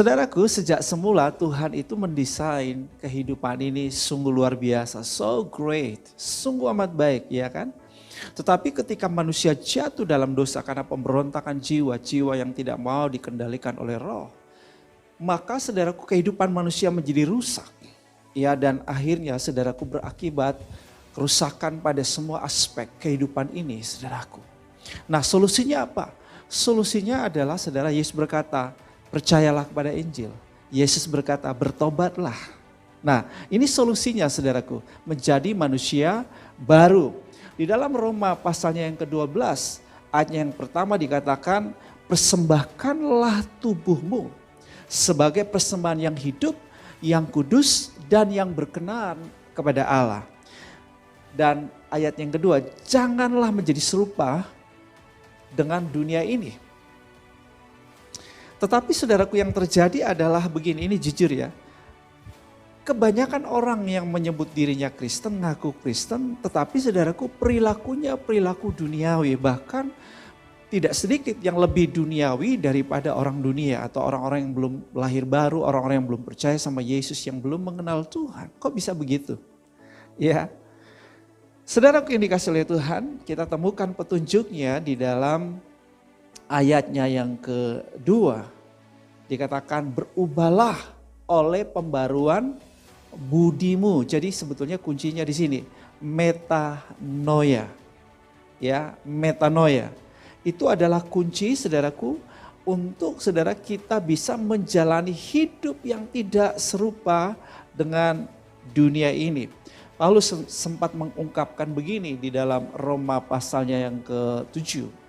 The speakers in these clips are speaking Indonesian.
Saudaraku, sejak semula Tuhan itu mendesain kehidupan ini sungguh luar biasa, so great, sungguh amat baik, ya kan? Tetapi ketika manusia jatuh dalam dosa karena pemberontakan jiwa-jiwa yang tidak mau dikendalikan oleh roh, maka saudaraku kehidupan manusia menjadi rusak. Ya, dan akhirnya saudaraku berakibat kerusakan pada semua aspek kehidupan ini, saudaraku. Nah, solusinya apa? Solusinya adalah saudara, Yesus berkata, percayalah kepada Injil. Yesus berkata, bertobatlah. Nah, ini solusinya saudaraku, menjadi manusia baru. Di dalam Roma pasalnya yang ke-12, ayat yang pertama dikatakan, persembahkanlah tubuhmu sebagai persembahan yang hidup, yang kudus, dan yang berkenan kepada Allah. Dan ayat yang kedua, janganlah menjadi serupa dengan dunia ini. Tetapi saudaraku yang terjadi adalah begini, ini jujur ya. Kebanyakan orang yang menyebut dirinya Kristen, ngaku Kristen, tetapi saudaraku perilakunya perilaku duniawi. Bahkan tidak sedikit yang lebih duniawi daripada orang dunia atau orang-orang yang belum lahir baru, orang-orang yang belum percaya sama Yesus, yang belum mengenal Tuhan. Kok bisa begitu? Ya, saudaraku yang dikasih oleh Tuhan, kita temukan petunjuknya di dalam ayatnya yang kedua. Dikatakan berubahlah oleh pembaruan budimu. Jadi sebetulnya kuncinya di sini, metanoia. Ya, metanoia. Itu adalah kunci saudaraku untuk saudara kita bisa menjalani hidup yang tidak serupa dengan dunia ini. Paulus sempat mengungkapkan begini di dalam Roma pasalnya yang ke-7.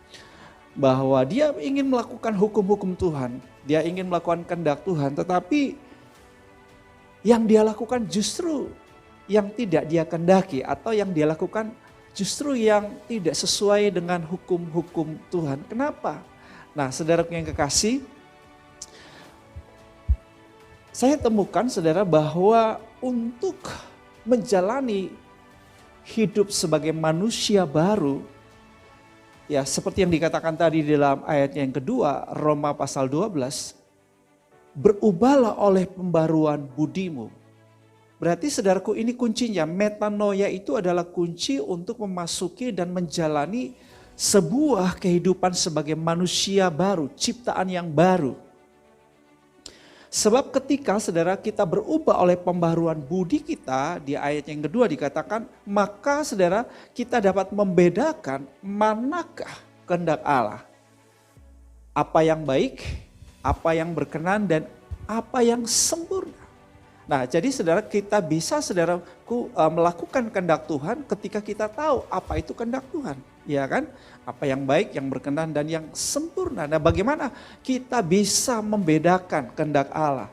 Bahwa dia ingin melakukan hukum-hukum Tuhan. Dia ingin melakukan kehendak Tuhan. Tetapi yang dia lakukan justru yang tidak dia kehendaki. Atau yang dia lakukan justru yang tidak sesuai dengan hukum-hukum Tuhan. Kenapa? Nah, saudaraku yang kekasih, saya temukan saudara bahwa untuk menjalani hidup sebagai manusia baru, ya seperti yang dikatakan tadi di dalam ayat yang kedua, Roma pasal 12, berubahlah oleh pembaruan budimu. Berarti saudaraku ini kuncinya, metanoia itu adalah kunci untuk memasuki dan menjalani sebuah kehidupan sebagai manusia baru, ciptaan yang baru. Sebab ketika saudara kita berubah oleh pembaruan budi kita, di ayat yang kedua dikatakan, maka saudara kita dapat membedakan manakah kehendak Allah. Apa yang baik, apa yang berkenan, dan apa yang sempurna. Nah, jadi saudara kita bisa saudaraku melakukan kehendak Tuhan ketika kita tahu apa itu kehendak Tuhan. Ya kan? Apa yang baik, yang berkenan, dan yang sempurna. Nah, bagaimana kita bisa membedakan kehendak Allah?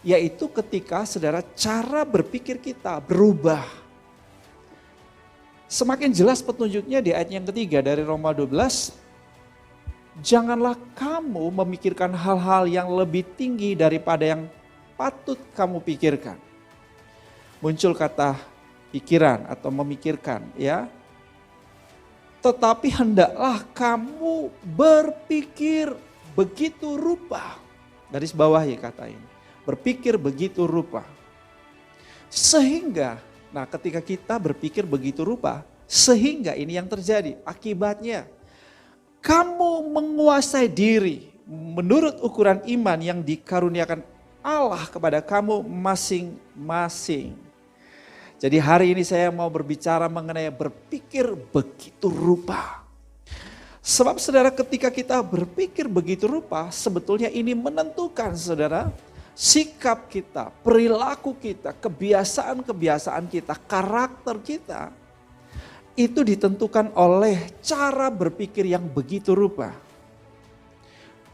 Yaitu ketika saudara cara berpikir kita berubah. Semakin jelas petunjuknya di ayat yang ketiga dari Roma 12. Janganlah kamu memikirkan hal-hal yang lebih tinggi daripada yang patut kamu pikirkan. Muncul kata pikiran atau memikirkan, ya. Tetapi hendaklah kamu berpikir begitu rupa. Garis bawah ya kata ini. Berpikir begitu rupa. Sehingga, nah ketika kita berpikir begitu rupa, sehingga ini yang terjadi. Akibatnya, kamu menguasai diri menurut ukuran iman yang dikaruniakan Allah kepada kamu masing-masing. Jadi hari ini saya mau berbicara mengenai berpikir begitu rupa. Sebab saudara ketika kita berpikir begitu rupa, sebetulnya ini menentukan saudara sikap kita, perilaku kita, kebiasaan-kebiasaan kita, karakter kita. Itu ditentukan oleh cara berpikir yang begitu rupa.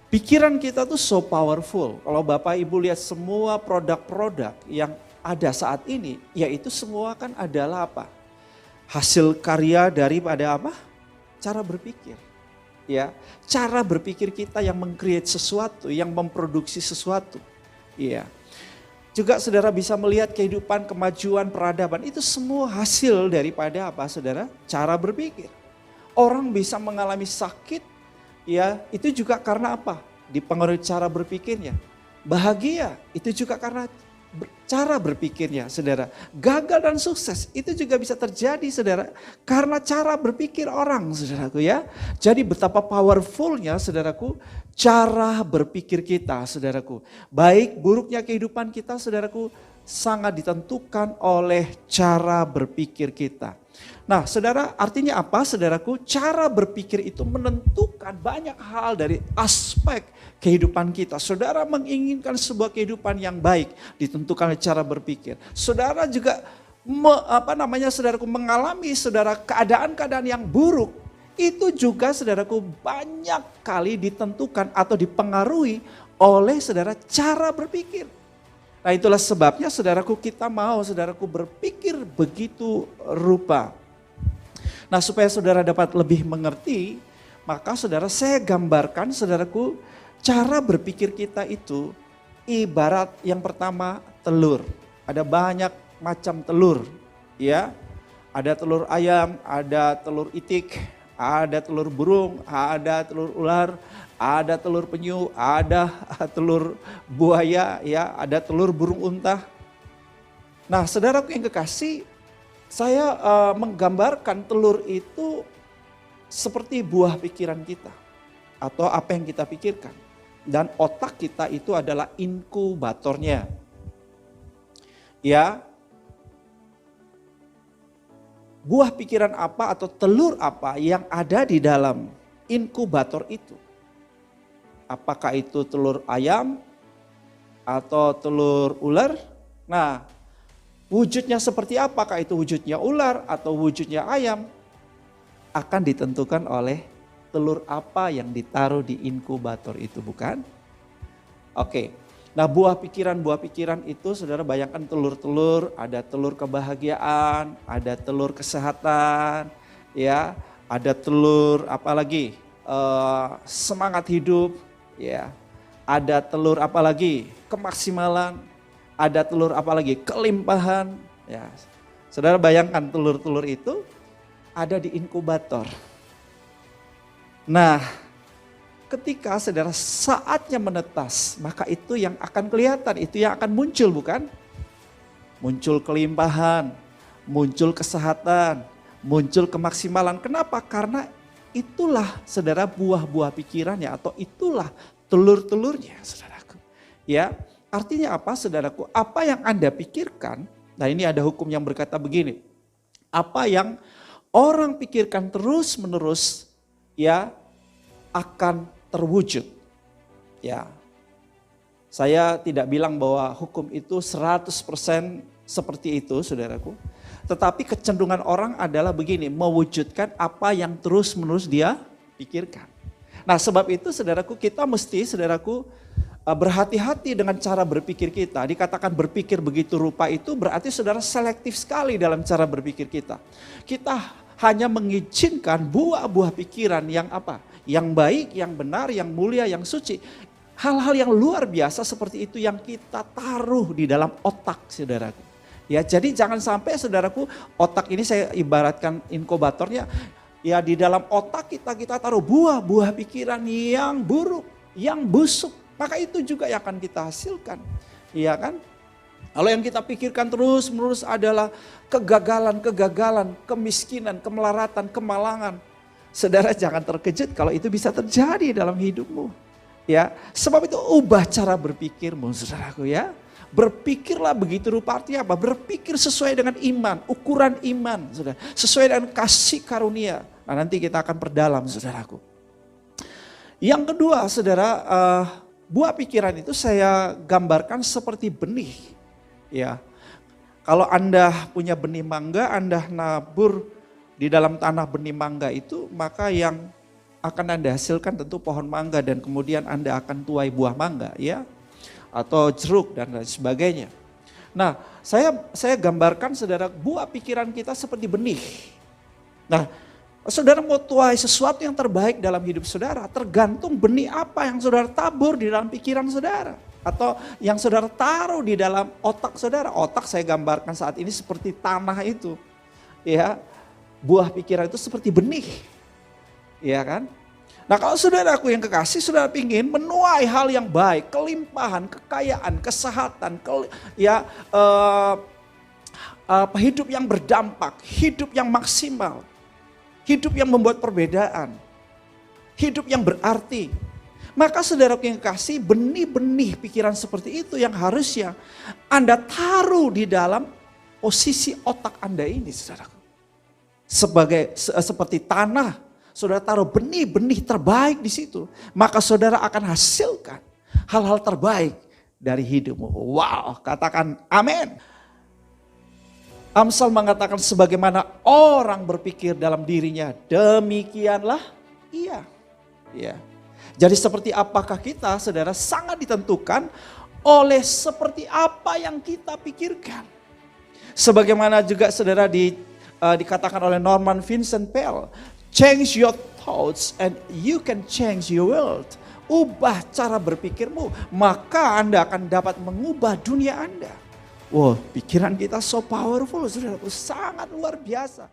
Pikiran kita tuh so powerful. Kalau Bapak Ibu lihat semua produk-produk yang ada saat ini, yaitu semua kan adalah apa? Hasil karya daripada apa? Cara berpikir. Ya, cara berpikir kita yang meng-create sesuatu, yang memproduksi sesuatu. Ya. Juga saudara bisa melihat kehidupan, kemajuan, peradaban, itu semua hasil daripada apa saudara? Cara berpikir. Orang bisa mengalami sakit, ya itu juga karena apa? Dipengaruhi cara berpikirnya. Bahagia itu juga karena cara berpikirnya, saudara. Gagal dan sukses itu juga bisa terjadi, saudara, karena cara berpikir orang, saudaraku ya. Jadi betapa powerfulnya, saudaraku, cara berpikir kita, saudaraku. Baik buruknya kehidupan kita, saudaraku, sangat ditentukan oleh cara berpikir kita. Nah, saudara, artinya apa, saudaraku? Cara berpikir itu menentukan banyak hal dari aspek kehidupan kita. Saudara menginginkan sebuah kehidupan yang baik, ditentukan oleh cara berpikir. Saudara juga saudaraku, mengalami keadaan-keadaan yang buruk, itu juga, saudaraku, banyak kali ditentukan atau dipengaruhi oleh saudara cara berpikir. Nah, itulah sebabnya, saudaraku, kita mau, saudaraku, berpikir begitu rupa. Nah, supaya saudara dapat lebih mengerti, maka saudara, saya gambarkan, saudaraku, cara berpikir kita itu ibarat yang pertama telur. Ada banyak macam telur, ya. Ada telur ayam, ada telur itik, ada telur burung, ada telur ular, ada telur penyu, ada telur buaya, ya, ada telur burung unta. Nah, saudaraku yang kekasih, saya menggambarkan telur itu seperti buah pikiran kita atau apa yang kita pikirkan. Dan otak kita itu adalah inkubatornya. Ya. Buah pikiran apa atau telur apa yang ada di dalam inkubator itu? Apakah itu telur ayam atau telur ular? Nah, wujudnya seperti apakah itu wujudnya ular atau wujudnya ayam? Akan ditentukan oleh telur apa yang ditaruh di inkubator itu, bukan? Oke. Nah, buah pikiran itu, saudara, bayangkan telur-telur, ada telur kebahagiaan, ada telur kesehatan, ya, ada telur apalagi semangat hidup, ya, ada telur apalagi kemaksimalan, ada telur apalagi kelimpahan, ya. Saudara bayangkan telur-telur itu ada di inkubator. Nah, ketika saudara saatnya menetas, maka itu yang akan kelihatan, itu yang akan muncul, bukan? Muncul kelimpahan, muncul kesehatan, muncul kemaksimalan. Kenapa? Karena itulah, saudara, buah-buah pikirannya atau itulah telur-telurnya, saudaraku. Ya, artinya apa, saudaraku? Apa yang Anda pikirkan, nah ini ada hukum yang berkata begini. Apa yang orang pikirkan terus-menerus, ya, akan terwujud. Ya. Saya tidak bilang bahwa hukum itu 100% seperti itu, saudaraku. Tetapi kecenderungan orang adalah begini, mewujudkan apa yang terus-menerus dia pikirkan. Nah, sebab itu, saudaraku, kita mesti, saudaraku, berhati-hati dengan cara berpikir kita. Dikatakan berpikir begitu rupa itu berarti, saudara, selektif sekali dalam cara berpikir kita. Kita hanya mengizinkan buah-buah pikiran yang apa? Yang baik, yang benar, yang mulia, yang suci. Hal-hal yang luar biasa seperti itu yang kita taruh di dalam otak, saudaraku. Ya, jadi jangan sampai, saudaraku, otak ini saya ibaratkan inkubatornya. Ya, di dalam otak kita taruh buah-buah pikiran yang buruk, yang busuk. Maka itu juga yang akan kita hasilkan. Iya kan? Kalau yang kita pikirkan terus-menerus adalah kegagalan, kemiskinan, kemelaratan, kemalangan. Saudara, jangan terkejut kalau itu bisa terjadi dalam hidupmu. Ya, sebab itu ubah cara berpikirmu, saudaraku, ya. Berpikirlah begitu rupa, artinya apa? Berpikir sesuai dengan iman, ukuran iman, saudara. Sesuai dengan kasih karunia. Nah, nanti kita akan perdalam, saudaraku. Yang kedua, saudara, buah pikiran itu saya gambarkan seperti benih. Ya, kalau Anda punya benih mangga, Anda nabur di dalam tanah benih mangga itu, maka yang akan Anda hasilkan tentu pohon mangga dan kemudian Anda akan tuai buah mangga, ya, atau jeruk dan lain sebagainya. Nah, saya gambarkan, saudara, buah pikiran kita seperti benih. Nah, saudara mau tuai sesuatu yang terbaik dalam hidup saudara, tergantung benih apa yang saudara tabur di dalam pikiran saudara. Atau yang saudara taruh di dalam otak saudara. Otak saya gambarkan saat ini seperti tanah itu. Ya, buah pikiran itu seperti benih. Ya kan? Nah kalau saudaraku yang kekasih, saudara ingin menuai hal yang baik, kelimpahan, kekayaan, kesehatan, hidup yang berdampak, hidup yang maksimal, hidup yang membuat perbedaan, hidup yang berarti. Maka saudaraku yang kekasih, benih-benih pikiran seperti itu yang harusnya Anda taruh di dalam posisi otak Anda ini, saudaraku. Seperti tanah, saudara taruh benih-benih terbaik di situ, maka saudara akan hasilkan hal-hal terbaik dari hidupmu. Wow, katakan amin. Amsal mengatakan sebagaimana orang berpikir dalam dirinya, demikianlah ia. Ya. Jadi seperti apakah kita, saudara, sangat ditentukan oleh seperti apa yang kita pikirkan. Sebagaimana juga saudara dikatakan oleh Norman Vincent Peale, change your thoughts and you can change your world. Ubah cara berpikirmu, maka Anda akan dapat mengubah dunia Anda. Wow, pikiran kita so powerful, saudara, sangat luar biasa.